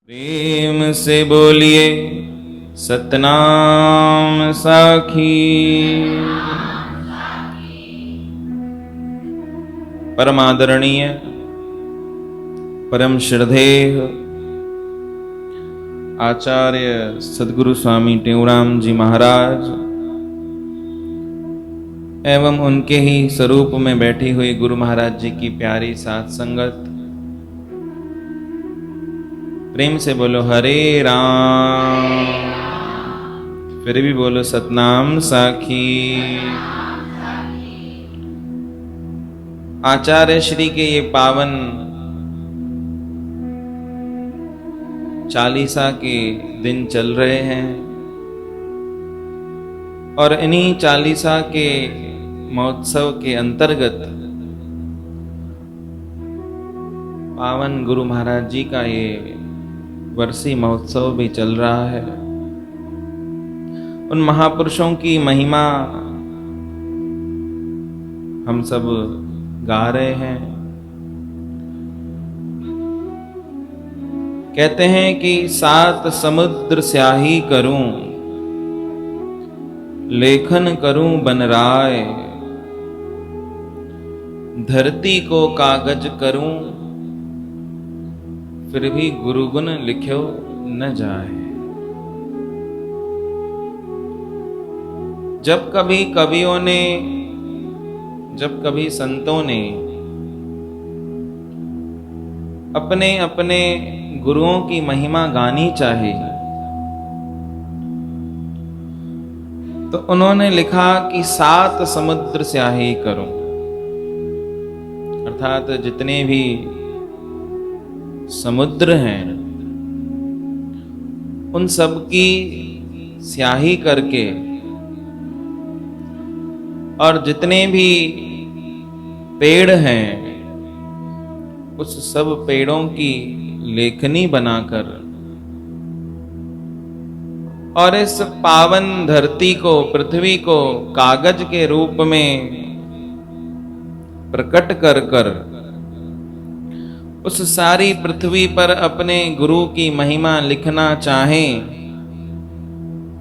प्रेम से बोलिए सतनाम साखी। परम आदरणीय परम श्रद्धेय आचार्य सद्गुरु स्वामी टेऊराम जी महाराज एवं उनके ही स्वरूप में बैठी हुई गुरु महाराज जी की प्यारी साथ संगत, प्रेम से बोलो हरे राम, फिर भी बोलो सतनाम साखी। आचार्य श्री के ये पावन चालीसा के दिन चल रहे हैं और इन्हीं चालीसा के महोत्सव के अंतर्गत पावन गुरु महाराज जी का ये वर्षी महोत्सव भी चल रहा है। उन महापुरुषों की महिमा हम सब गा रहे हैं। कहते हैं कि 7 समुद्र स्याही करूं, लेखन करूं बनराय, धरती को कागज करूं, फिर भी गुरु गुण लिख्यो न जाए। जब कभी कवियों ने, जब कभी संतों ने अपने अपने गुरुओं की महिमा गानी चाही तो उन्होंने लिखा कि 7 समुद्र स्याही करूं, अर्थात जितने भी समुद्र हैं उन सब की स्याही करके और जितने भी पेड़ हैं उस सब पेड़ों की लेखनी बनाकर और इस पावन धरती को, पृथ्वी को कागज के रूप में प्रकट कर कर उस सारी पृथ्वी पर अपने गुरु की महिमा लिखना चाहें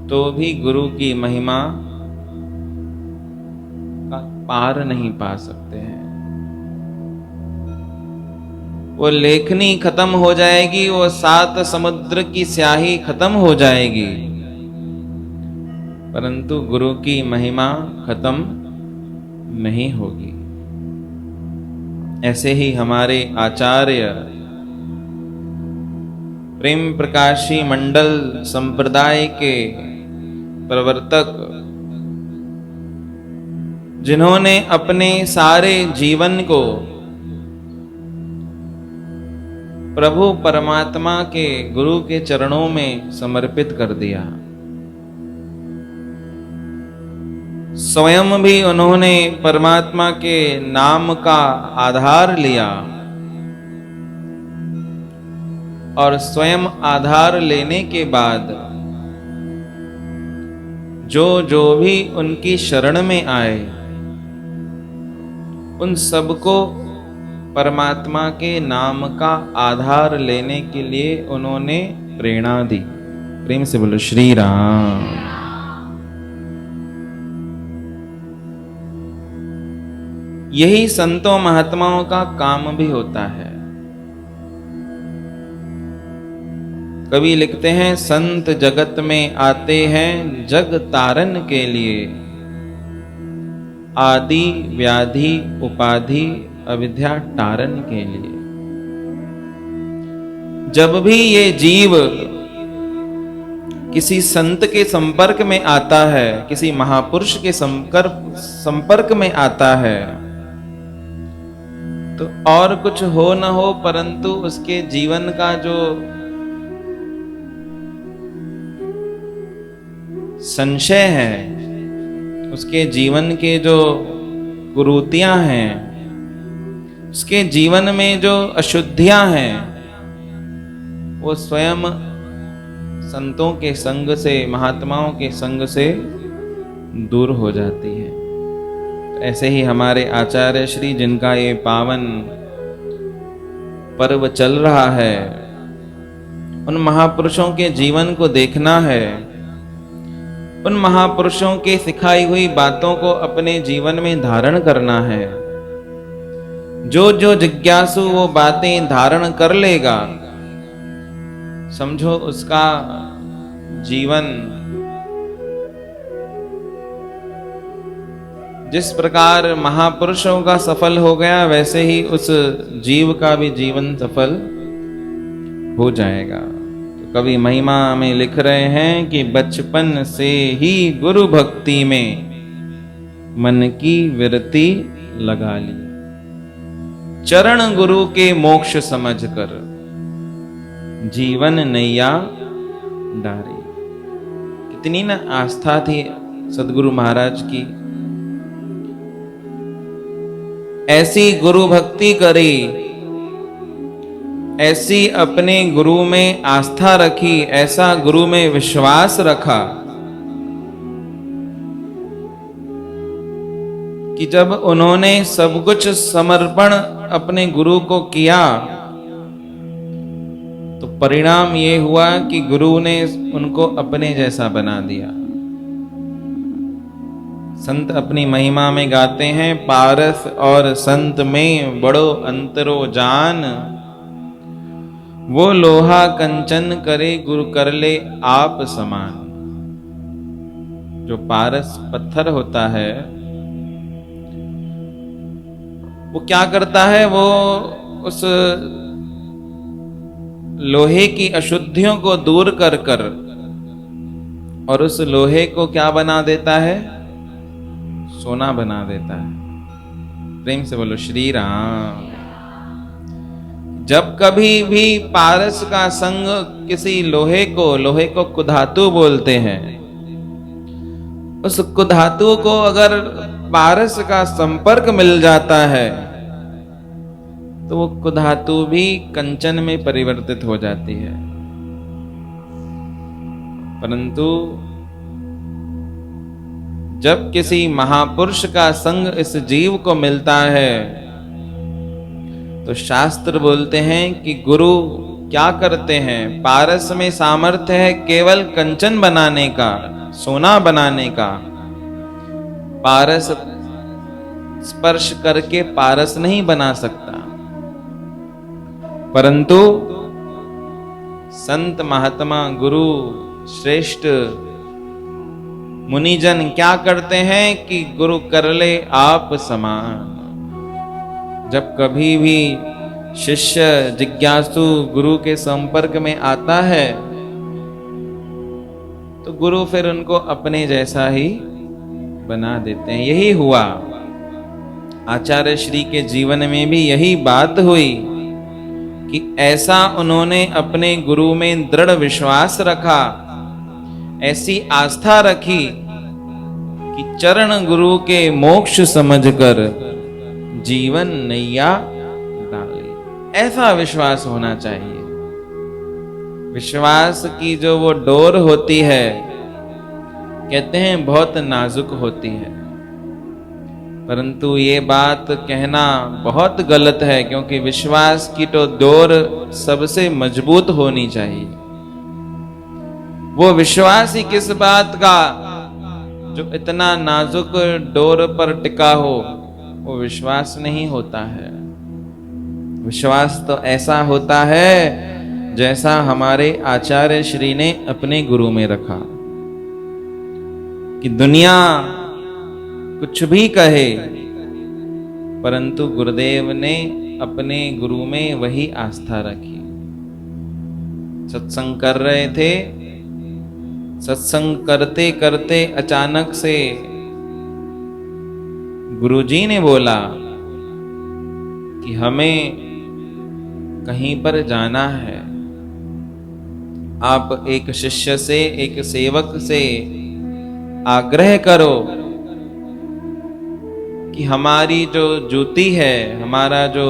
तो भी गुरु की महिमा का पार नहीं पा सकते हैं। वो लेखनी खत्म हो जाएगी, वो 7 समुद्र की स्याही खत्म हो जाएगी, परंतु गुरु की महिमा खत्म नहीं होगी। ऐसे ही हमारे आचार्य प्रेम प्रकाशी मंडल संप्रदाय के प्रवर्तक, जिन्होंने अपने सारे जीवन को प्रभु परमात्मा के गुरु के चरणों में समर्पित कर दिया, स्वयं भी उन्होंने परमात्मा के नाम का आधार लिया और स्वयं आधार लेने के बाद जो जो भी उनकी शरण में आए उन सबको परमात्मा के नाम का आधार लेने के लिए उन्होंने प्रेरणा दी। प्रेम से बोलो श्री राम। यही संतों महात्माओं का काम भी होता है। कवि लिखते हैं, संत जगत में आते हैं जग तारन के लिए, आदि व्याधि उपाधि अविद्या तारन के लिए। जब भी ये जीव किसी संत के संपर्क में आता है, किसी महापुरुष के संपर्क में आता है तो और कुछ हो न हो परंतु उसके जीवन का जो संशय है, उसके जीवन के जो कुरीतियां हैं, उसके जीवन में जो अशुद्धियां हैं, वो स्वयं संतों के संग से, महात्माओं के संग से दूर हो जाती है। ऐसे ही हमारे आचार्य श्री, जिनका ये पावन पर्व चल रहा है, उन महापुरुषों के जीवन को देखना है, उन महापुरुषों के सिखाई हुई बातों को अपने जीवन में धारण करना है। जो जो जिज्ञासु वो बातें धारण कर लेगा, समझो उसका जीवन जिस प्रकार महापुरुषों का सफल हो गया, वैसे ही उस जीव का भी जीवन सफल हो जाएगा। तो कवि महिमा में लिख रहे हैं कि बचपन से ही गुरु भक्ति में मन की विरति लगा ली, चरण गुरु के मोक्ष समझकर जीवन नैया डारी। कितनी ना आस्था थी सदगुरु महाराज की। ऐसी गुरु भक्ति करी, ऐसी अपने गुरु में आस्था रखी, ऐसा गुरु में विश्वास रखा कि जब उन्होंने सब कुछ समर्पण अपने गुरु को किया तो परिणाम ये हुआ कि गुरु ने उनको अपने जैसा बना दिया। संत अपनी महिमा में गाते हैं, पारस और संत में बड़ो अंतरो जान, वो लोहा कंचन करे गुरु कर ले आप समान। जो पारस पत्थर होता है वो क्या करता है, वो उस लोहे की अशुद्धियों को दूर कर कर और उस लोहे को क्या बना देता है, सोना बना देता है। प्रेम से बोलो श्री राम। जब कभी भी पारस का संग किसी लोहे को कुधातु बोलते हैं, उस कुधातु को अगर पारस का संपर्क मिल जाता है तो वो कुधातु भी कंचन में परिवर्तित हो जाती है। परंतु जब किसी महापुरुष का संग इस जीव को मिलता है तो शास्त्र बोलते हैं कि गुरु क्या करते हैं, पारस में सामर्थ्य है केवल कंचन बनाने का, सोना बनाने का। पारस स्पर्श करके पारस नहीं बना सकता, परंतु संत महात्मा गुरु श्रेष्ठ मुनिजन क्या करते हैं कि गुरु कर ले आप समान। जब कभी भी शिष्य जिज्ञासु गुरु के संपर्क में आता है तो गुरु फिर उनको अपने जैसा ही बना देते हैं। यही हुआ आचार्य श्री के जीवन में भी, यही बात हुई कि ऐसा उन्होंने अपने गुरु में दृढ़ विश्वास रखा, ऐसी आस्था रखी कि चरण गुरु के मोक्ष समझकर जीवन नैया डाली। ऐसा विश्वास होना चाहिए। विश्वास की जो वो डोर होती है, कहते हैं बहुत नाजुक होती है, परंतु ये बात कहना बहुत गलत है, क्योंकि विश्वास की तो डोर सबसे मजबूत होनी चाहिए। वो विश्वास ही किस बात का जो इतना नाजुक डोर पर टिका हो, वो विश्वास नहीं होता है। विश्वास तो ऐसा होता है जैसा हमारे आचार्य श्री ने अपने गुरु में रखा, कि दुनिया कुछ भी कहे परंतु गुरुदेव ने अपने गुरु में वही आस्था रखी। सत्संग कर रहे थे, सत्संग करते करते अचानक से गुरुजी ने बोला कि हमें कहीं पर जाना है, आप एक शिष्य से, एक सेवक से आग्रह करो कि हमारी जो जूती है, हमारा जो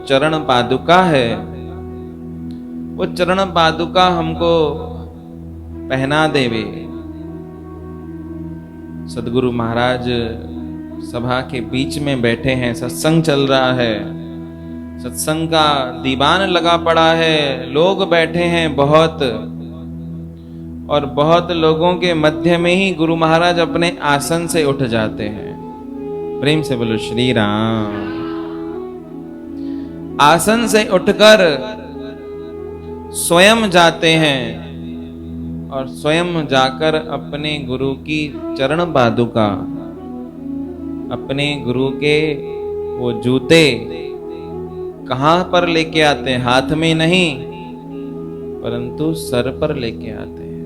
चरण पादुका है, वो चरण पादुका हमको पहना देवे। सदगुरु महाराज सभा के बीच में बैठे हैं, सत्संग चल रहा है, सत्संग का दीवान लगा पड़ा है, लोग बैठे हैं बहुत, और बहुत लोगों के मध्य में ही गुरु महाराज अपने आसन से उठ जाते हैं। प्रेम से बोलो श्री राम। आसन से उठकर स्वयं जाते हैं और स्वयं जाकर अपने गुरु की चरण पादुका, अपने गुरु के वो जूते कहां पर लेके आते हैं? हाथ में नहीं, परंतु सर पर लेके आते हैं।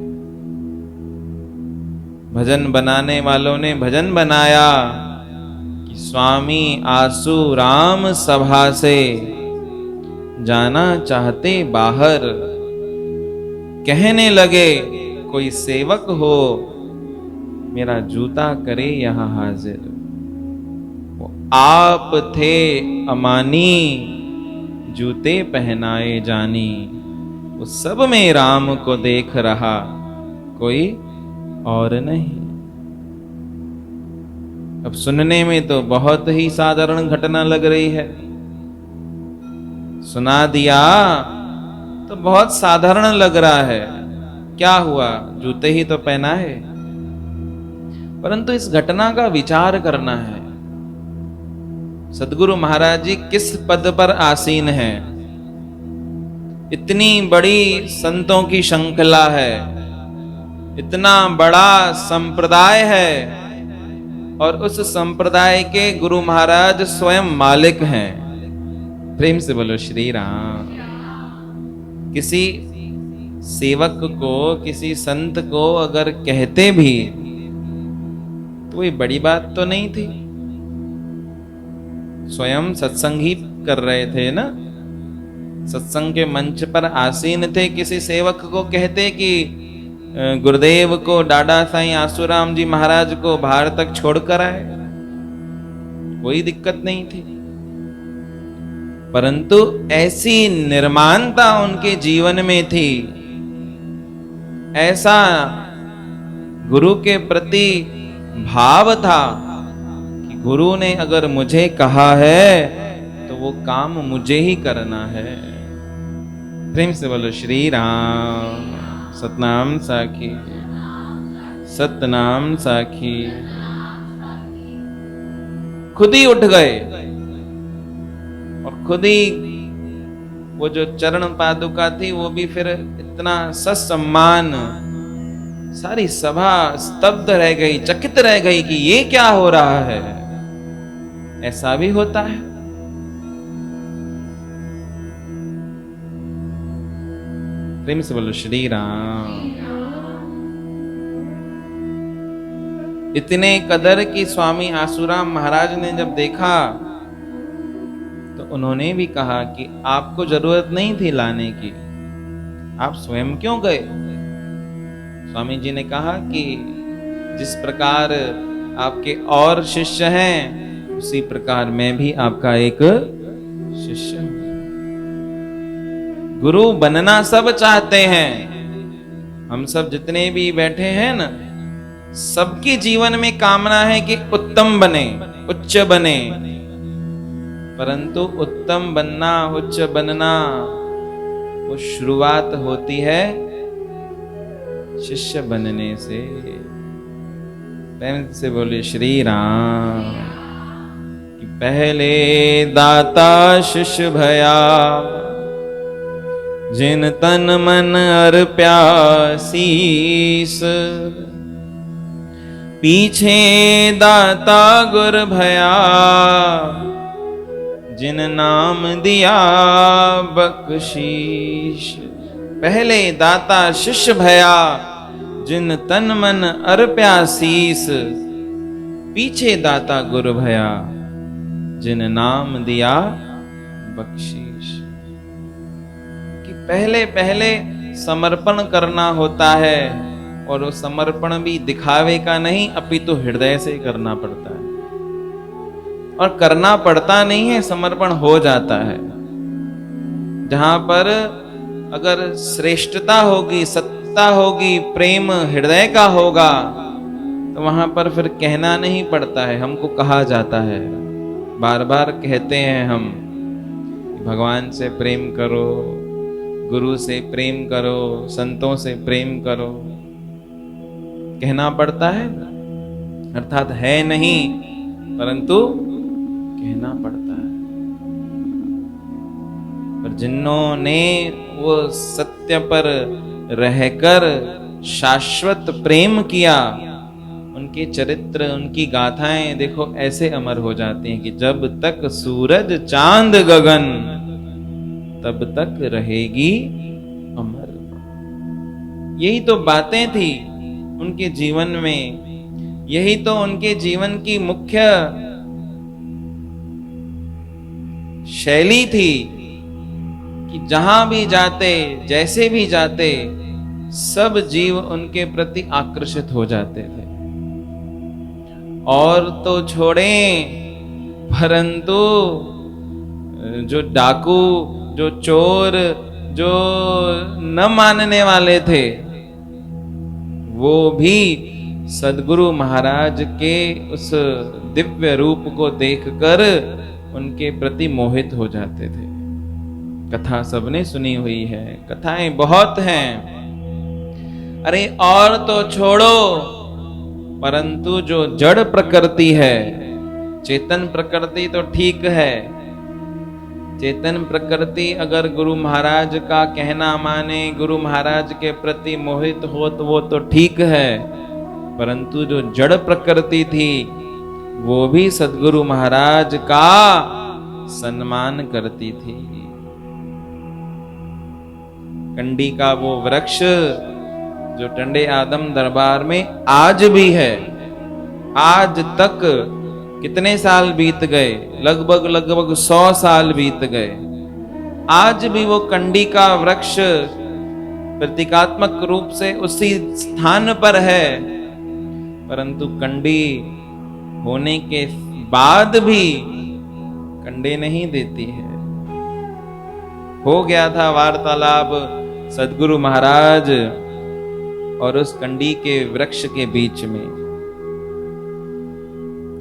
भजन बनाने वालों ने भजन बनाया कि स्वामी आसु राम सभा से जाना चाहते बाहर, कहने लगे कोई सेवक हो मेरा जूता करे यहां हाजिर। वो आप थे अमानी जूते पहनाए जानी, वो सब में राम को देख रहा कोई और नहीं। अब सुनने में तो बहुत ही साधारण घटना लग रही है, सुना दिया तो बहुत साधारण लग रहा है, क्या हुआ, जूते ही तो पहना है। परंतु इस घटना का विचार करना है। सद्गुरु महाराज जी किस पद पर आसीन हैं? इतनी बड़ी संतों की श्रृंखला है, इतना बड़ा संप्रदाय है, और उस संप्रदाय के गुरु महाराज स्वयं मालिक हैं। प्रेम से बोलो श्री राम। किसी सेवक को, किसी संत को अगर कहते भी तो कोई बड़ी बात तो नहीं थी। स्वयं सत्संग ही कर रहे थे ना, सत्संग के मंच पर आसीन थे। किसी सेवक को कहते कि गुरुदेव को, डाडा साईं आसूराम जी महाराज को बाहर तक छोड़कर आए, कोई दिक्कत नहीं थी। परंतु ऐसी निर्माणता उनके जीवन में थी, ऐसा गुरु के प्रति भाव था कि गुरु ने अगर मुझे कहा है तो वो काम मुझे ही करना है। प्रेम से बोलो श्री राम। सतनाम साखी, सतनाम साखी। खुद ही उठ गए और खुद ही वो जो चरण पादुका थी वो भी फिर इतना ससम्मान, सारी सभा स्तब्ध रह गई, चकित रह गई कि ये क्या हो रहा है। ऐसा भी होता है। प्रेम से बोलो श्री राम। इतने कदर की स्वामी आसूराम महाराज ने जब देखा तो उन्होंने भी कहा कि आपको जरूरत नहीं थी लाने की, आप स्वयं क्यों गए? स्वामी जी ने कहा कि जिस प्रकार आपके और शिष्य हैं उसी प्रकार मैं भी आपका एक शिष्य हूं। गुरु बनना सब चाहते हैं। हम सब जितने भी बैठे हैं ना, सबके जीवन में कामना है कि उत्तम बने, उच्च बने। परंतु उत्तम बनना, उच्च बनना, वो शुरुआत होती है शिष्य बनने से। प्रेम से बोले श्री राम। कि पहले दाता शिष्य भया, जिन तन मन अर्प्या शीस। पीछे दाता गुर भया, जिन नाम दिया बख्शीश। पहले दाता शिष्य भया, जिन तन मन अर्प्या शीस। पीछे दाता गुरु भया, जिन नाम दिया बख्शीश। कि पहले पहले समर्पण करना होता है, और वो समर्पण भी दिखावे का नहीं अपितु हृदय से करना पड़ता है। और करना पड़ता नहीं है, समर्पण हो जाता है। जहां पर अगर श्रेष्ठता होगी, सत्ता होगी, प्रेम हृदय का होगा, तो वहां पर फिर कहना नहीं पड़ता है, हमको कहा जाता है। बार बार कहते हैं हम, भगवान से प्रेम करो, गुरु से प्रेम करो, संतों से प्रेम करो, कहना पड़ता है, अर्थात है नहीं परंतु कहना पड़ता है। पर जिन्होंने वो सत्य पर रहकर शाश्वत प्रेम किया, उनके चरित्र, उनकी गाथाएं देखो ऐसे अमर हो जाती हैं कि जब तक सूरज चांद गगन तब तक रहेगी अमर। यही तो बातें थी उनके जीवन में, यही तो उनके जीवन की मुख्य शैली थी कि जहां भी जाते, जैसे भी जाते, सब जीव उनके प्रति आकर्षित हो जाते थे। और तो छोड़ें, परंतु जो डाकू, जो चोर, जो न मानने वाले थे, वो भी सद्गुरु महाराज के उस दिव्य रूप को देखकर उनके प्रति मोहित हो जाते थे। कथा सबने सुनी हुई है, कथाएं बहुत हैं। अरे और तो छोड़ो, परंतु जो जड़ प्रकृति है, चेतन प्रकृति तो ठीक है। चेतन प्रकृति अगर गुरु महाराज का कहना माने, गुरु महाराज के प्रति मोहित हो तो वो तो ठीक है, परंतु जो जड़ प्रकृति थी वो भी सद्गुरु महाराज का सम्मान करती थी। कंडी का वो वृक्ष जो टंडे आदम दरबार में आज भी है, आज तक कितने साल बीत गए, लगभग 100 साल बीत गए, आज भी वो कंडी का वृक्ष प्रतीकात्मक रूप से उसी स्थान पर है। परंतु कंडी होने के बाद भी कंडे नहीं देती है। हो गया था वार्तालाप सद्गुरु महाराज और उस कंडी के वृक्ष के बीच में।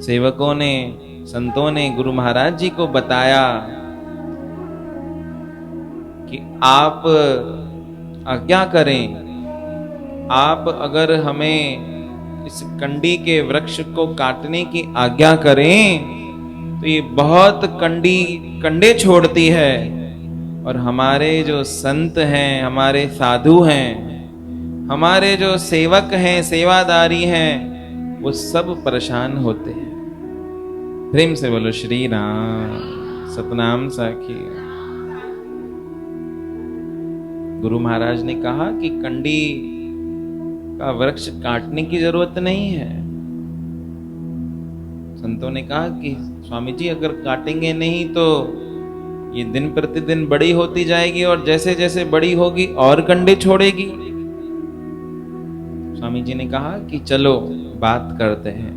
सेवकों ने, संतों ने गुरु महाराज जी को बताया कि आप आज्ञा करें, आप अगर हमें इस कंडी के वृक्ष को काटने की आज्ञा करें तो ये बहुत कंडे छोड़ती है, और हमारे जो संत हैं, हमारे साधु हैं, हमारे जो सेवक हैं, सेवादारी हैं, वो सब परेशान होते हैं। प्रेम से बोलो श्री राम, सतनाम साखी। गुरु महाराज ने कहा कि कंडी का वृक्ष काटने की जरूरत नहीं है। संतों ने कहा कि स्वामी जी अगर काटेंगे नहीं तो ये दिन प्रतिदिन बड़ी होती जाएगी और जैसे जैसे बड़ी होगी और कंडे छोड़ेगी। स्वामी जी ने कहा कि चलो बात करते हैं।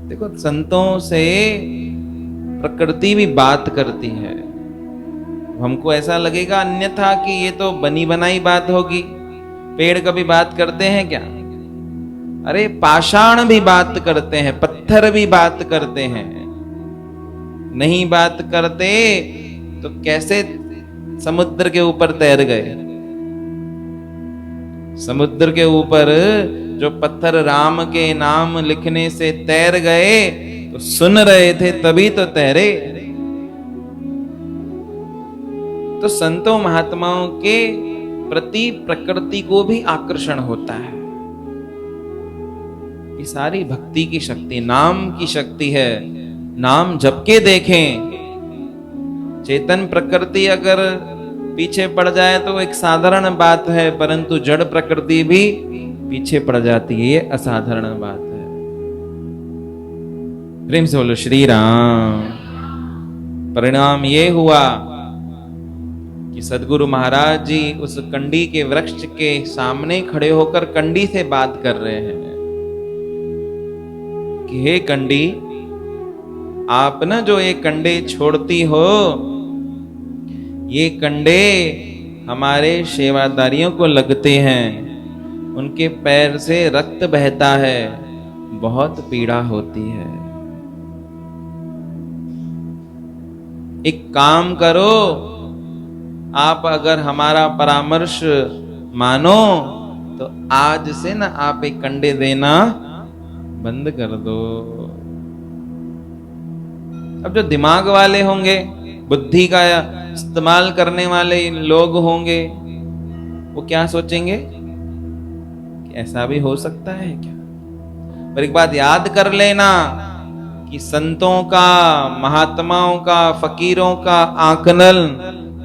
देखो, संतों से प्रकृति भी बात करती है। हमको ऐसा लगेगा अन्यथा कि ये तो बनी बनाई बात होगी। पेड़ कभी बात करते हैं क्या? अरे पाषाण भी बात करते हैं, पत्थर भी बात करते हैं। नहीं बात करते तो कैसे समुद्र के ऊपर तैर गए? समुद्र के ऊपर जो पत्थर राम के नाम लिखने से तैर गए तो सुन रहे थे तभी तो तैरे। तो संतों महात्माओं के प्रति प्रकृति को भी आकर्षण होता है। ये सारी भक्ति की शक्ति, नाम की शक्ति है। नाम जप के देखें। चेतन प्रकृति अगर पीछे पड़ जाए तो एक साधारण बात है, परंतु जड़ प्रकृति भी पीछे पड़ जाती है, ये असाधारण बात है। प्रेम से बोलो श्री राम। परिणाम ये हुआ कि सद्गुरु महाराज जी उस कंडी के वृक्ष के सामने खड़े होकर कंडी से बात कर रहे हैं कि हे कंडी, आप ना जो ये कंडे छोड़ती हो, ये कंडे हमारे सेवादारियों को लगते हैं, उनके पैर से रक्त बहता है, बहुत पीड़ा होती है। एक काम करो, आप अगर हमारा परामर्श मानो तो आज से ना आप एक कंडे देना बंद कर दो। अब जो दिमाग वाले होंगे, बुद्धि का इस्तेमाल करने वाले लोग होंगे, वो क्या सोचेंगे कि ऐसा भी हो सकता है क्या। पर एक बात याद कर लेना कि संतों का, महात्माओं का, फकीरों का आकलन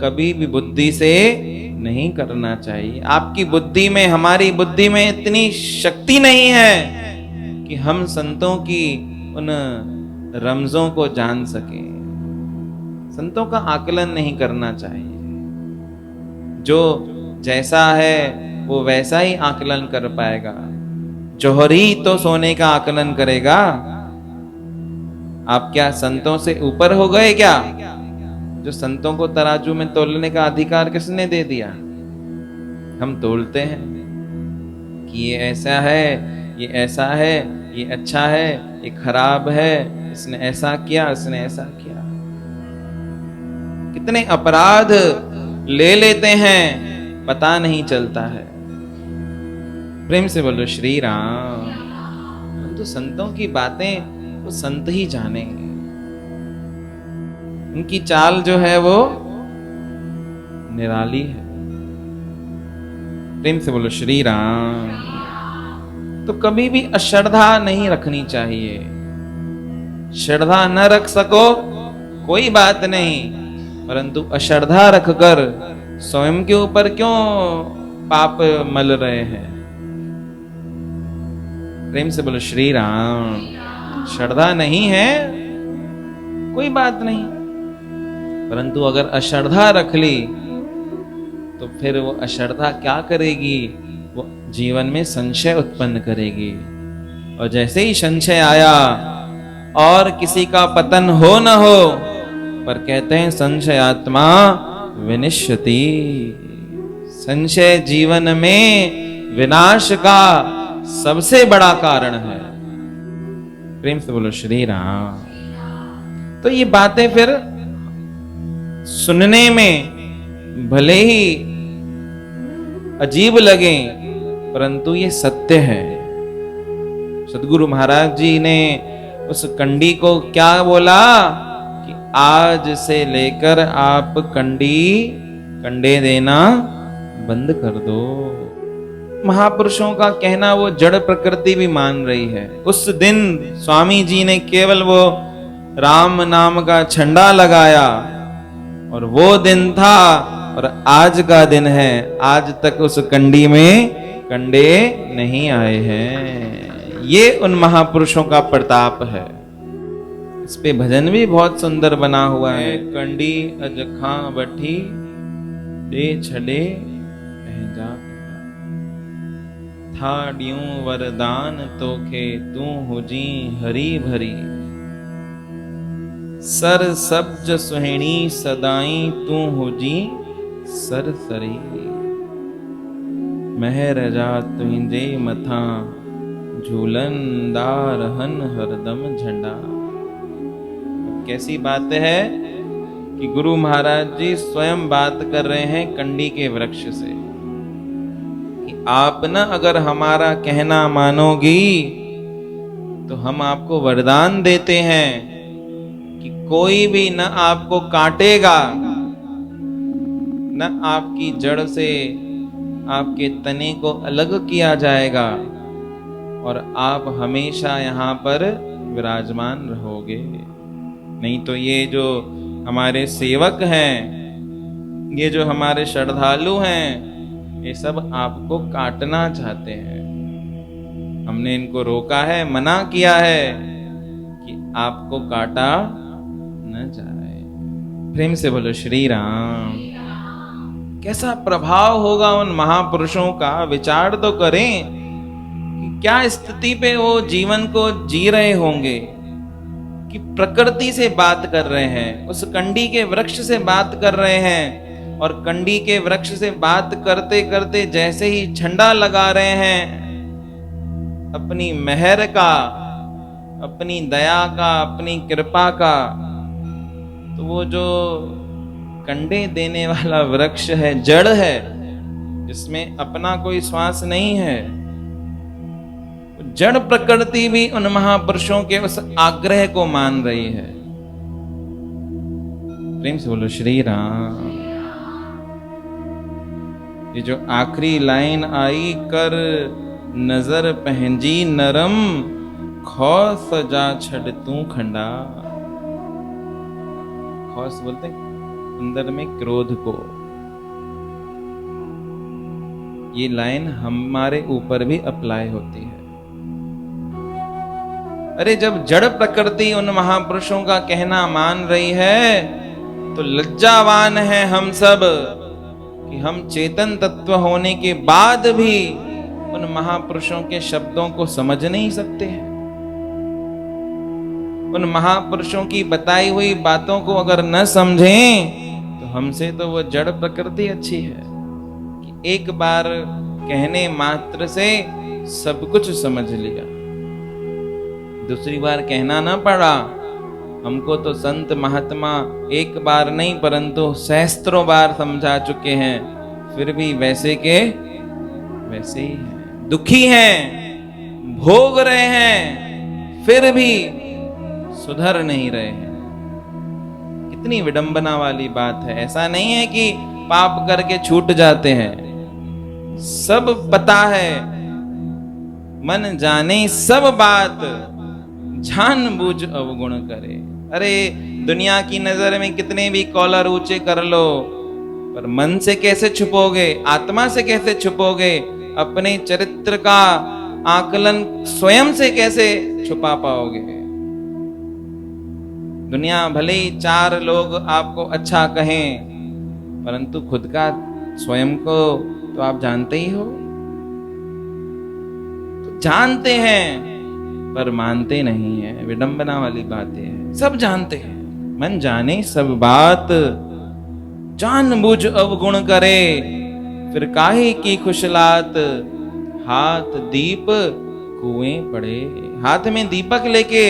कभी भी बुद्धि से नहीं करना चाहिए। आपकी बुद्धि में, हमारी बुद्धि में इतनी शक्ति नहीं है कि हम संतों की उन रमजों को जान सके। संतों का आकलन नहीं करना चाहिए। जो जैसा है वो वैसा ही आकलन कर पाएगा। जौहरी तो सोने का आकलन करेगा। आप क्या संतों से ऊपर हो गए क्या? जो संतों को तराजू में तोलने का अधिकार किसने दे दिया? हम तोलते हैं कि ये ऐसा है, ये ऐसा है, ये अच्छा है, ये खराब है, इसने ऐसा किया, इसने ऐसा किया। कितने अपराध ले लेते हैं, पता नहीं चलता है। प्रेम से बोलो श्री राम। हम तो संतों की बातें वो संत ही जानेंगे। उनकी चाल जो है वो निराली है। प्रेम से बोलो श्री राम। तो कभी भी अश्रद्धा नहीं रखनी चाहिए। श्रद्धा न रख सको कोई बात नहीं, परंतु अश्रद्धा रखकर स्वयं के ऊपर क्यों पाप मल रहे हैं। प्रेम से बोलो श्री राम। श्रद्धा नहीं है कोई बात नहीं, परंतु अगर अश्रद्धा रख ली तो फिर वो अश्रद्धा क्या करेगी? वो जीवन में संशय उत्पन्न करेगी। और जैसे ही संशय आया, और किसी का पतन हो न हो, पर कहते हैं संशयात्मा विनिश्यति। संशय जीवन में विनाश का सबसे बड़ा कारण है। प्रेम से बोलो श्री राम। तो ये बातें फिर सुनने में भले ही अजीब लगे, परंतु ये सत्य है। सदगुरु महाराज जी ने उस कंडी को क्या बोला कि आज से लेकर आप कंडे देना बंद कर दो। महापुरुषों का कहना वो जड़ प्रकृति भी मान रही है। उस दिन स्वामी जी ने केवल वो राम नाम का झंडा लगाया, और वो दिन था और आज का दिन है। आज तक उस कंडी में कंडे नहीं आए हैं। ये उन महापुरुषों का प्रताप है। इस पे भजन भी बहुत सुंदर बना हुआ है। कंडी अजखा बठी दे छड़े जा था ड्यूं वरदान तोखे तू हुजी हरी भरी। सर सब्ज सुहेणी सदाई तू हुजी सर सरी। महर जा तुझे मथा झूलनदार हन हरदम झंडा। कैसी बात है कि गुरु महाराज जी स्वयं बात कर रहे हैं कंडी के वृक्ष से कि आप न अगर हमारा कहना मानोगी तो हम आपको वरदान देते हैं कि कोई भी न आपको काटेगा, न आपकी जड़ से आपके तने को अलग किया जाएगा, और आप हमेशा यहाँ पर विराजमान रहोगे। नहीं तो ये जो हमारे सेवक हैं, ये जो हमारे श्रद्धालु हैं, ये सब आपको काटना चाहते हैं। हमने इनको रोका है, मना किया है कि आपको काटा न जाए। प्रेम से बोलो श्री राम। कैसा प्रभाव होगा उन महापुरुषों का, विचार तो करें कि क्या स्थिति पे वो जीवन को जी रहे होंगे कि प्रकृति से बात कर रहे हैं, उस कंडी के वृक्ष से बात कर रहे हैं, और कंडी के वृक्ष से बात करते करते जैसे ही झंडा लगा रहे हैं अपनी मेहर का, अपनी दया का, अपनी कृपा का, तो वो जो कंडे देने वाला वृक्ष है, जड़ है, जिसमें अपना कोई श्वास नहीं है, जड़ प्रकृति भी उन महापुरुषों के उस आग्रह को मान रही है। प्रेम से बोलो श्री राम। ये जो आखिरी लाइन आई, कर नजर पहंजी नरम, खौस जा छड़ तू खंडा। खौस बोलते अंदर में क्रोध को। ये लाइन हमारे ऊपर भी अप्लाई होती है। अरे जब जड़ प्रकृति उन महापुरुषों का कहना मान रही है, तो लज्जावान है हम सब कि हम चेतन तत्व होने के बाद भी उन महापुरुषों के शब्दों को समझ नहीं सकते हैं। उन महापुरुषों की बताई हुई बातों को अगर न समझें, तो हमसे तो वो जड़ प्रकृति अच्छी है कि एक बार कहने मात्र से सब कुछ समझ लिया, दूसरी बार कहना ना पड़ा। हमको तो संत महात्मा एक बार नहीं परंतु सहस्त्रों बार समझा चुके हैं, फिर भी वैसे के वैसे ही हैं, दुखी हैं, भोग रहे हैं, फिर भी सुधर नहीं रहे हैं। कितनी विडंबना वाली बात है। ऐसा नहीं है कि पाप करके छूट जाते हैं, सब पता है, मन जाने सब बात, जानबूझ अवगुण करे। अरे दुनिया की नजर में कितने भी कॉलर ऊंचे कर लो, पर मन से कैसे छुपोगे, आत्मा से कैसे छुपोगे, अपने चरित्र का आकलन स्वयं से कैसे छुपा पाओगे। दुनिया भले ही 4 लोग आपको अच्छा कहें, परंतु खुद का स्वयं को तो आप जानते ही हो। तो जानते हैं पर मानते नहीं है, विडंबना वाली बातें हैं। सब जानते हैं, मन जाने सब बात, जानबूझ अवगुण करे, फिर काहे की खुशलात, हाथ दीप कुएं पड़े। हाथ में दीपक लेके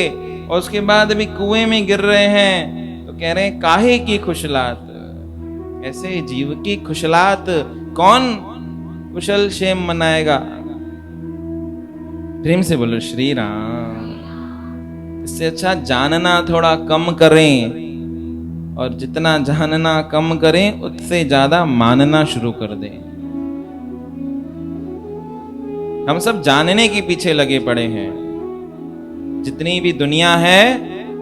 और उसके बाद भी कुएं में गिर रहे हैं, तो कह रहे हैं काहे की खुशलात। ऐसे जीव की खुशलात कौन कुशल क्षेम मनाएगा। प्रेम से बोलो श्री राम। इससे अच्छा जानना थोड़ा कम करें, और जितना जानना कम करें उससे ज्यादा मानना शुरू कर दें। हम सब जानने के पीछे लगे पड़े हैं। जितनी भी दुनिया है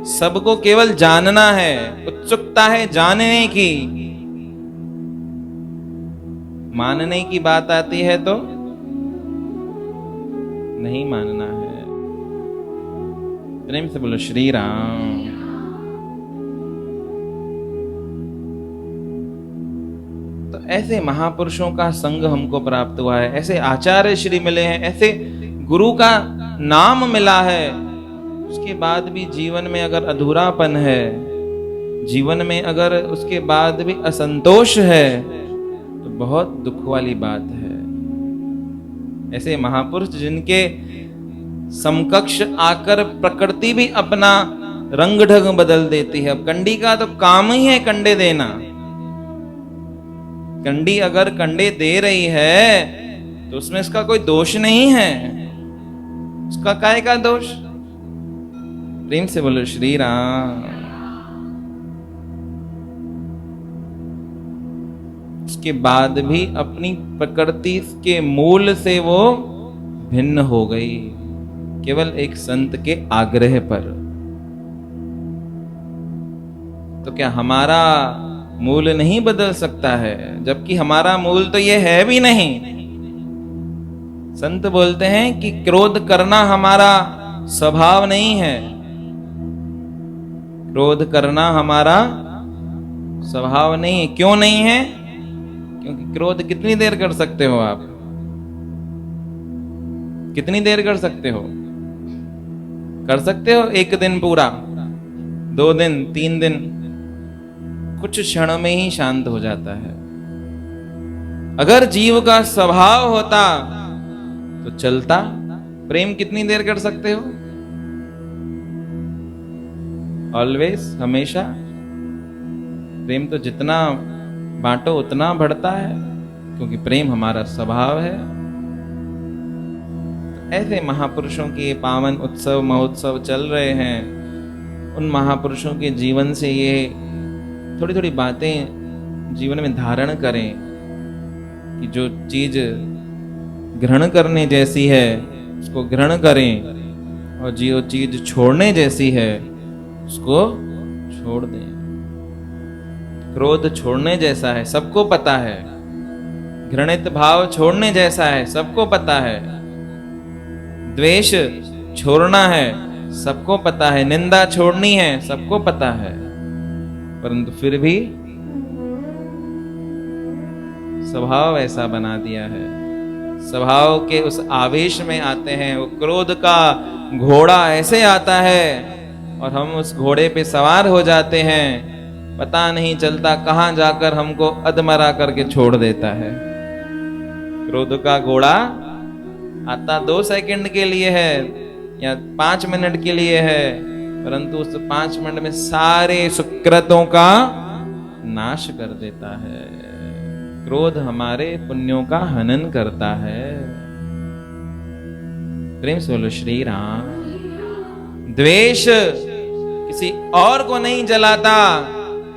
सबको केवल जानना है, उत्सुकता है जानने की। मानने की बात आती है तो नहीं मानना है। प्रेम से बोलो श्री राम। तो ऐसे महापुरुषों का संग हमको प्राप्त हुआ है, ऐसे आचार्य श्री मिले हैं, ऐसे गुरु का नाम मिला है। उसके बाद भी जीवन में अगर अधूरापन है, जीवन में अगर उसके बाद भी असंतोष है, तो बहुत दुख वाली बात है। ऐसे महापुरुष जिनके समकक्ष आकर प्रकृति भी अपना रंग ढंग बदल देती है। अब कंडी का तो काम ही है कंडे देना। कंडी अगर कंडे दे रही है तो उसमें इसका कोई दोष नहीं है, उसका काय का दोष। प्रेम से बोलो श्री राम। उसके बाद भी अपनी प्रकृति के मूल से वो भिन्न हो गई, केवल एक संत के आग्रह पर। तो क्या हमारा मूल नहीं बदल सकता है? जबकि हमारा मूल तो ये है भी नहीं। संत बोलते हैं कि क्रोध करना हमारा स्वभाव नहीं है। क्रोध करना हमारा स्वभाव नहीं है। क्यों नहीं है? क्योंकि क्रोध कितनी देर कर सकते हो आप? कितनी देर कर सकते हो? कर सकते हो 1 दिन पूरा, 2 दिन, 3 दिन, कुछ क्षण में ही शांत हो जाता है। अगर जीव का स्वभाव होता तो चलता। प्रेम कितनी देर कर सकते हो? ऑलवेज, हमेशा। प्रेम तो जितना बांटो उतना बढ़ता है, क्योंकि प्रेम हमारा स्वभाव है। ऐसे महापुरुषों के पावन उत्सव महोत्सव चल रहे हैं, उन महापुरुषों के जीवन से ये थोड़ी थोड़ी बातें जीवन में धारण करें कि जो चीज ग्रहण करने जैसी है उसको ग्रहण करें, और जो चीज छोड़ने जैसी है उसको छोड़ दें। क्रोध छोड़ने जैसा है, सबको पता है। घृणित भाव छोड़ने जैसा है, सबको पता है। द्वेष छोड़ना है, सबको पता है। निंदा छोड़नी है, सबको पता है। परंतु फिर भी स्वभाव ऐसा बना दिया है, स्वभाव के उस आवेश में आते हैं। वो क्रोध का घोड़ा ऐसे आता है और हम उस घोड़े पे सवार हो जाते हैं, पता नहीं चलता कहां जाकर हमको अधमरा करके छोड़ देता है। क्रोध का घोड़ा आता 2 सेकंड के लिए है या 5 मिनट के लिए है, परंतु उस 5 मिनट में सारे सुकृतों का नाश कर देता है। क्रोध हमारे पुण्यों का हनन करता है। प्रेम से बोलो श्री राम। द्वेष किसी और को नहीं जलाता,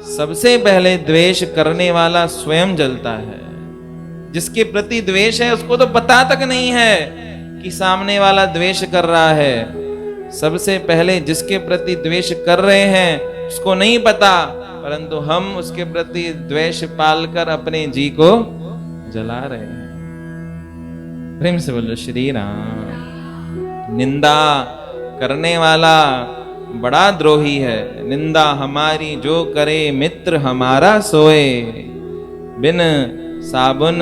सबसे पहले द्वेष करने वाला स्वयं जलता है। जिसके प्रति द्वेष है उसको तो पता तक नहीं है कि सामने वाला द्वेष कर रहा है। सबसे पहले जिसके प्रति द्वेष कर रहे हैं उसको नहीं पता, परंतु हम उसके प्रति द्वेष पालकर अपने जी को जला रहे हैं। प्रेम से बोलो श्री राम। निंदा करने वाला बड़ा द्रोही है। निंदा हमारी जो करे मित्र हमारा सोए, बिन साबुन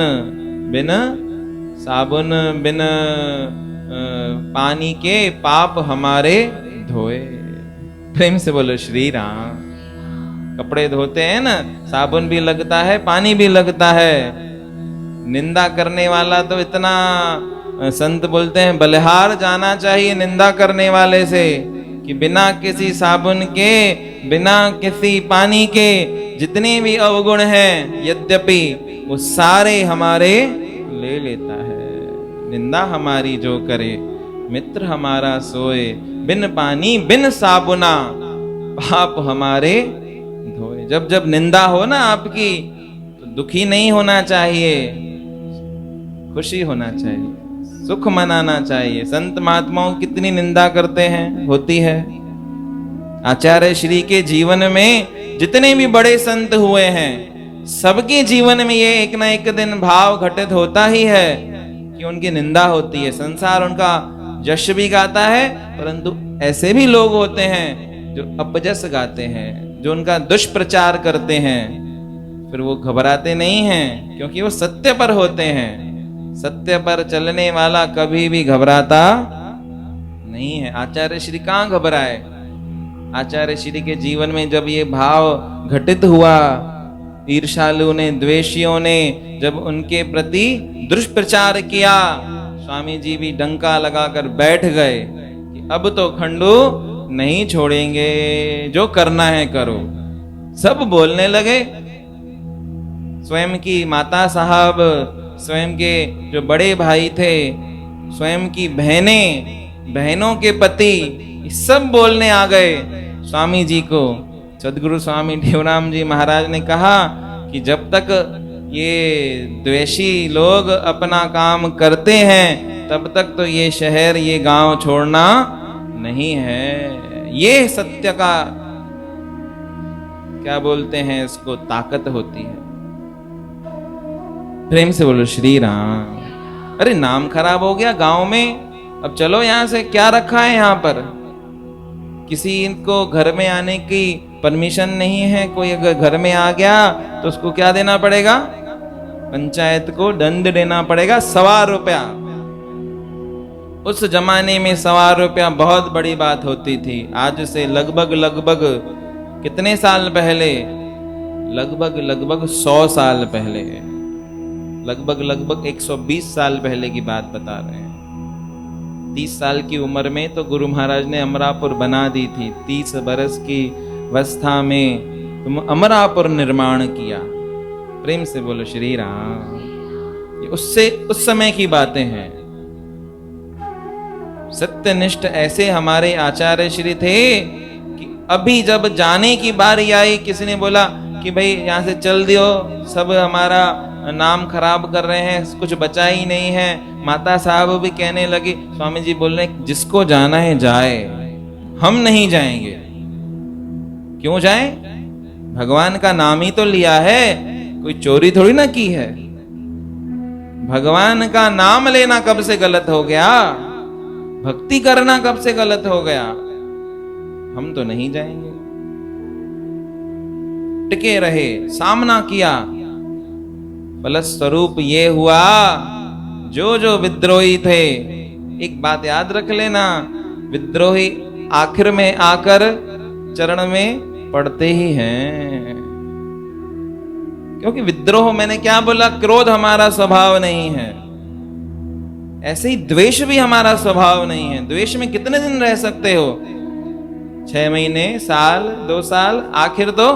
बिन पानी के पाप हमारे धोए। प्रेम से बोलो श्री राम। कपड़े धोते हैं ना, साबुन भी लगता है, पानी भी लगता है। निंदा करने वाला तो इतना, संत बोलते हैं बलिहार जाना चाहिए निंदा करने वाले से, कि बिना किसी साबुन के, बिना किसी पानी के जितने भी अवगुण हैं यद्यपि वो सारे हमारे ले लेता है। निंदा हमारी जो करे मित्र हमारा सोए, बिन पानी बिन साबुना पाप हमारे धोए। जब जब निंदा हो ना आपकी तो दुखी नहीं होना चाहिए, खुशी होना चाहिए, सुख मनाना चाहिए। संत महात्माओं कितनी निंदा करते हैं, होती है। आचार्य श्री के जीवन में जितने भी बड़े संत हुए हैं सबके जीवन में ये एक ना एक दिन भाव घटित होता ही है कि उनकी निंदा होती है। संसार उनका यश भी गाता है, परंतु ऐसे भी लोग होते हैं जो अपजस गाते हैं, जो उनका दुष्प्रचार करते हैं। फिर वो घबराते नहीं हैं, क्योंकि वो सत्य पर होते हैं। सत्य पर चलने वाला कभी भी घबराता नहीं है। आचार्य श्री कहाँ घबराए? आचार्य श्री के जीवन में जब ये भाव घटित हुआ, ईर्ष्यालु ने, द्वेषियों ने जब उनके प्रति दुष्प्रचार किया, स्वामी जी भी डंका लगाकर बैठ गए कि अब तो खंडू नहीं छोड़ेंगे, जो करना है करो। सब बोलने लगे। स्वयं की माता साहब, स्वयं के जो बड़े भाई थे, स्वयं की बहनों के पति, सब बोलने आ गए स्वामी जी को। सदगुरु स्वामी देवराम जी महाराज ने कहा कि जब तक ये द्वेषी लोग अपना काम करते हैं तब तक तो ये शहर, ये गांव छोड़ना नहीं है। ये सत्य का क्या बोलते हैं, इसको ताकत होती है। प्रेम से बोलो श्री राम। अरे नाम खराब हो गया गांव में, अब चलो यहां से, क्या रखा है यहाँ पर? किसी को घर में आने की परमिशन नहीं है। कोई अगर घर में आ गया तो उसको क्या देना पड़ेगा? पंचायत को दंड देना पड़ेगा, 125 रुपया। उस जमाने में 125 रुपया बहुत बड़ी बात होती थी। आज से लगभग कितने साल पहले? लगभग 100 साल पहले, लगभग 120 साल पहले की बात बता रहे हैं। 30 साल की उम्र में तो गुरु महाराज ने अमरापुर बना दी थी। 30 बरस की अवस्था में तुम अमरापुर निर्माण किया। प्रेम से बोलो श्री राम। ये उससे उस समय की बातें हैं। सत्यनिष्ठ ऐसे हमारे आचार्य श्री थे कि अभी जब जाने की बारी आई, किसी ने बोला कि भाई यहाँ से चल दियो, सब हमारा नाम खराब कर रहे हैं, कुछ बचा ही नहीं है। माता साहब भी कहने लगी, स्वामी जी बोल रहे जिसको जाना है जाए, हम नहीं जाएंगे। क्यों जाए? भगवान का नाम ही तो लिया है, कोई चोरी थोड़ी ना की है। भगवान का नाम लेना कब से गलत हो गया? भक्ति करना कब से गलत हो गया? हम तो नहीं जाएंगे। टिके रहे, सामना किया। फलस्वरूप ये हुआ, जो जो विद्रोही थे, एक बात याद रख लेना, विद्रोही आखिर में आकर चरण में पड़ते ही हैं। क्योंकि विद्रोह, मैंने क्या बोला, क्रोध हमारा स्वभाव नहीं है। ऐसे ही द्वेष भी हमारा स्वभाव नहीं है। द्वेष में कितने दिन रह सकते हो? 6 महीने, साल, 2 साल, आखिर तो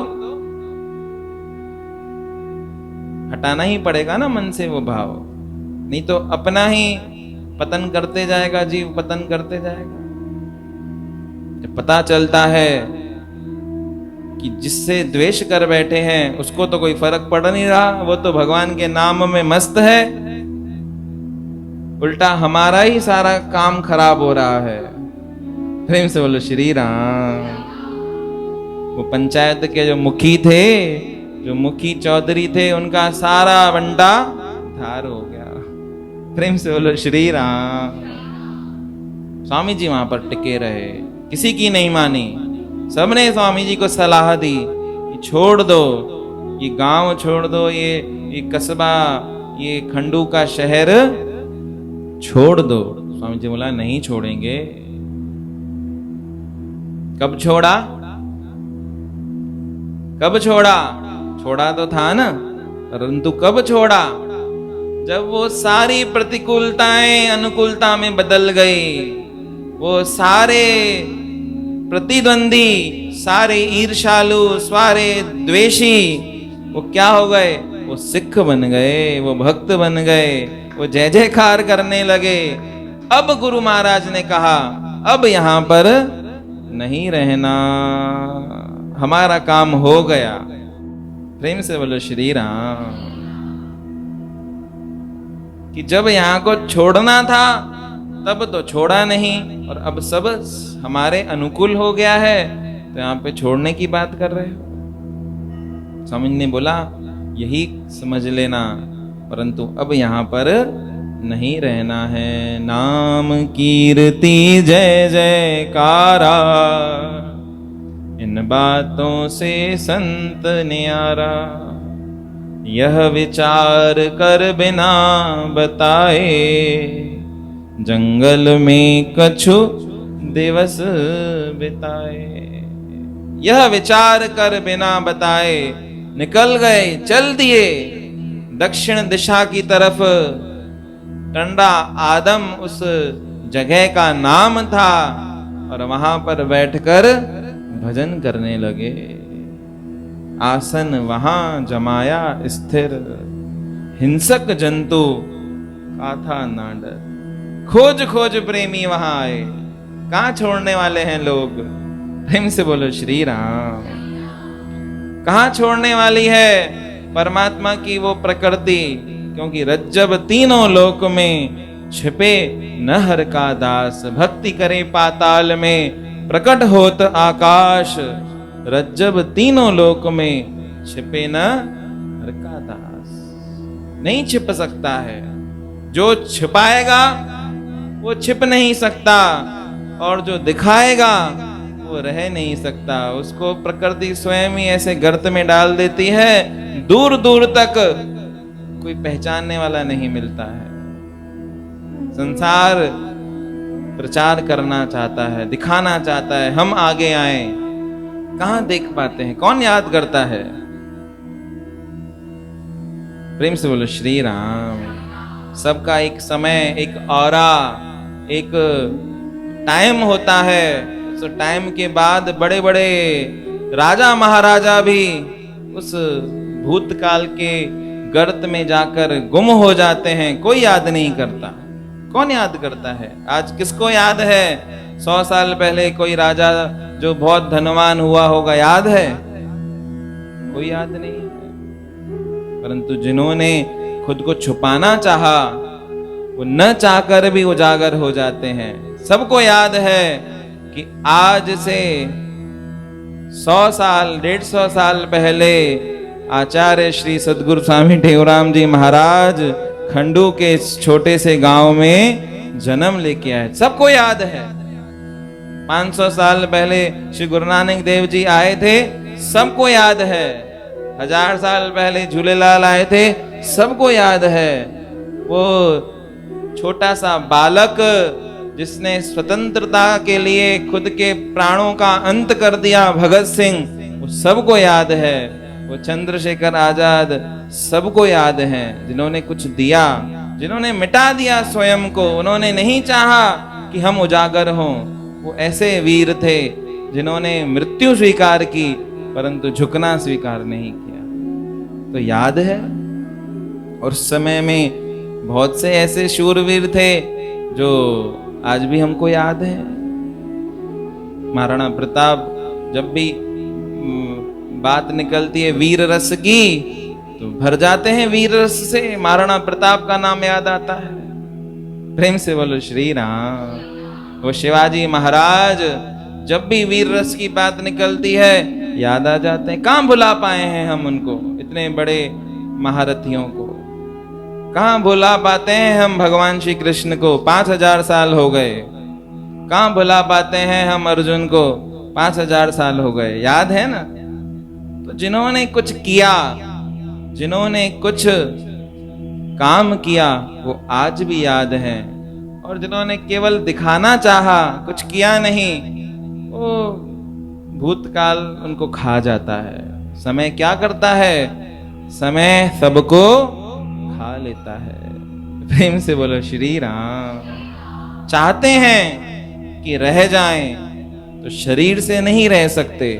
हटाना ही पड़ेगा ना मन से वो भाव, नहीं तो अपना ही पतन करते जाएगा, जीव पतन करते जाएगा। जब पता चलता है कि जिससे द्वेष कर बैठे हैं उसको तो कोई फर्क पड़ नहीं रहा, वो तो भगवान के नाम में मस्त है, उल्टा हमारा ही सारा काम खराब हो रहा है। प्रेम से बोलो श्री राम। वो पंचायत के जो मुखी थे, जो मुखी चौधरी थे, उनका सारा बंटा धार हो गया। प्रेम से बोलो श्री राम। स्वामी जी वहां पर टिके रहे, किसी की नहीं मानी। सबने स्वामी जी को सलाह दी कि छोड़ दो, ये गांव छोड़ दो, ये कस्बा, ये खंडू का शहर छोड़ दो। स्वामी जी बोला नहीं छोड़ेंगे। कब छोड़ा? कब छोड़ा? छोड़ा तो था ना, परंतु कब छोड़ा? जब वो सारी प्रतिकूलताएं अनुकूलता में बदल गई, वो सारे प्रतिद्वंदी, सारे ईर्ष्यालु, सारे द्वेषी, वो क्या हो गए? वो सिख बन गए, वो भक्त बन गए, वो जय जयकार करने लगे। अब गुरु महाराज ने कहा अब यहां पर नहीं रहना, हमारा काम हो गया। प्रेम से बोलो श्री राम। कि जब यहां को छोड़ना था तब तो छोड़ा नहीं, और अब सब हमारे अनुकूल हो गया है तो यहाँ पे छोड़ने की बात कर रहे हो। स्वामी ने बोला यही समझ लेना, परंतु अब यहाँ पर नहीं रहना है। नाम कीर्ति जय जयकारा, इन बातों से संत न्यारा। यह विचार कर बिना बताए, जंगल में कछु दिवस बिताए। यह विचार कर बिना बताए निकल गए, चल दिए दक्षिण दिशा की तरफ। टंडा आदम उस जगह का नाम था, और वहां पर बैठकर भजन करने लगे। आसन वहां जमाया स्थिर, हिंसक जंतु का था ना डर। खोज खोज प्रेमी वहां आए, कहां छोड़ने वाले हैं लोग? प्रेम से बोलो श्री राम। कहां छोड़ने वाली है परमात्मा की वो प्रकृति? क्योंकि रज्जब तीनों लोक में छिपे न हर का दास। भक्ति करे पाताल में प्रकट होत आकाश। रज्जब तीनों लोक में छिपे न हर का दास। नहीं छिप सकता है, जो छिपाएगा वो छिप नहीं सकता, और जो दिखाएगा वो रह नहीं सकता। उसको प्रकृति स्वयं ही ऐसे गर्त में डाल देती है, दूर दूर तक कोई पहचानने वाला नहीं मिलता है। संसार प्रचार करना चाहता है, दिखाना चाहता है, हम आगे आए, कहां देख पाते हैं? कौन याद करता है? प्रेम से बोलो श्री राम। सबका एक समय, एक औरा, एक टाइम होता है। उस टाइम के बाद बड़े बड़े राजा महाराजा भी उस भूतकाल के गर्त में जाकर गुम हो जाते हैं, कोई याद नहीं करता। कौन याद करता है? आज किसको याद है 100 साल पहले कोई राजा जो बहुत धनवान हुआ होगा, याद है? कोई याद नहीं है। परंतु जिन्होंने खुद को छुपाना चाहा, वो न चाहकर भी उजागर हो जाते हैं। सबको याद है कि आज से 100 साल 150 साल पहले आचार्य श्री सद्गुरु स्वामी टेवराम जी महाराज खंडू के छोटे से गांव में जन्म लेके आए। सबको याद है। 500 साल पहले श्री गुरु नानक देव जी आए थे, सबको याद है। 1000 साल पहले झूलेलाल आए थे, सबको याद है। वो छोटा सा बालक जिसने स्वतंत्रता के लिए खुद के प्राणों का अंत कर दिया, भगत सिंह, वो सबको याद है। वो चंद्रशेखर आजाद, सबको याद है। जिन्होंने कुछ दिया, जिन्होंने मिटा दिया स्वयं को, उन्होंने नहीं चाहा कि हम उजागर हों। वो ऐसे वीर थे जिन्होंने मृत्यु स्वीकार की परंतु झुकना स्वीकार नहीं किया। तो याद है। और उस समय में बहुत से ऐसे शूरवीर थे जो आज भी हमको याद है। महाराणा प्रताप, जब भी बात निकलती है वीर रस की तो भर जाते हैं वीर रस से। महाराणा प्रताप का नाम याद आता है। प्रेम से बोलो श्री राम। वो शिवाजी महाराज, जब भी वीर रस की बात निकलती है याद आ जाते हैं। कहां भुला पाए हैं हम उनको, इतने बड़े महारथियों को कहां भुला पाते हैं हम। भगवान श्री कृष्ण को 5000 साल हो गए, कहां भुला पाते हैं हम अर्जुन को 5000 साल हो गए। याद है ना। तो जिन्होंने कुछ किया, जिन्होंने कुछ काम किया, वो आज भी याद है। और जिन्होंने केवल दिखाना चाहा, कुछ किया नहीं, वो भूतकाल उनको खा जाता है। समय क्या करता है? समय सबको खा लेता है। प्रेम से बोलो श्री राम। चाहते हैं कि रह जाएं तो शरीर से नहीं रह सकते।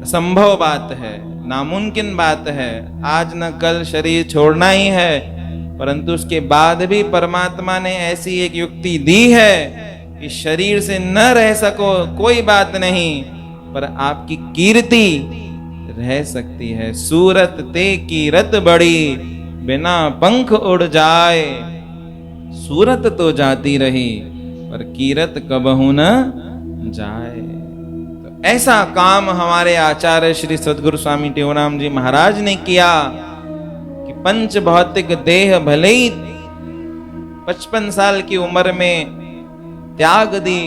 असंभव बात है, नामुमकिन बात है। आज न कल शरीर छोड़ना ही है। परंतु उसके बाद भी परमात्मा ने ऐसी एक युक्ति दी है कि शरीर से न रह सको कोई बात नहीं, पर आपकी कीर्ति रह सकती है। सूरत ते कीरत बड़ी, बिना पंख उड़ जाए। सूरत तो जाती रही पर कीरत कबहू न जाए। तो ऐसा काम हमारे आचार्य श्री सद्गुरु स्वामी टेवराम जी महाराज ने किया कि पंच भौतिक देह भले ही 55 साल की उम्र में त्याग दी,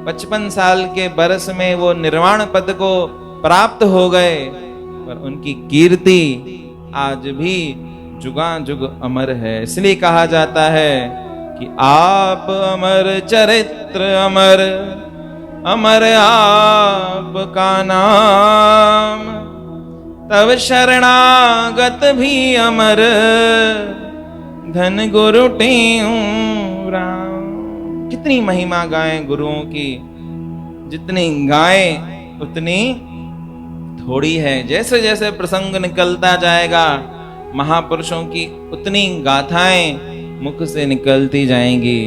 55 साल के बरस में वो निर्वाण पद को प्राप्त हो गए, पर उनकी कीर्ति आज भी जुगा जुग अमर है। इसलिए कहा जाता है कि आप अमर चरित्र अमर, अमर आपका नाम, तब शरणागत भी अमर, धन गुरु टेऊ राम। कितनी महिमा गाएं गुरुओं की, जितनी गाएं उतनी थोड़ी है। जैसे जैसे प्रसंग निकलता जाएगा महापुरुषों की उतनी गाथाएं मुख से निकलती जाएंगी।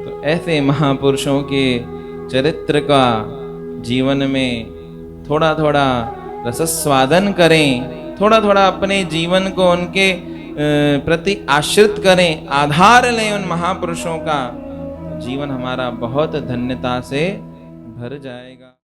तो ऐसे महापुरुषों के चरित्र का जीवन में थोड़ा थोड़ा रसस्वादन करें, थोड़ा थोड़ा अपने जीवन को उनके प्रति आश्रित करें, आधार लें उन महापुरुषों का। जीवन हमारा बहुत धन्यता से भर जाएगा।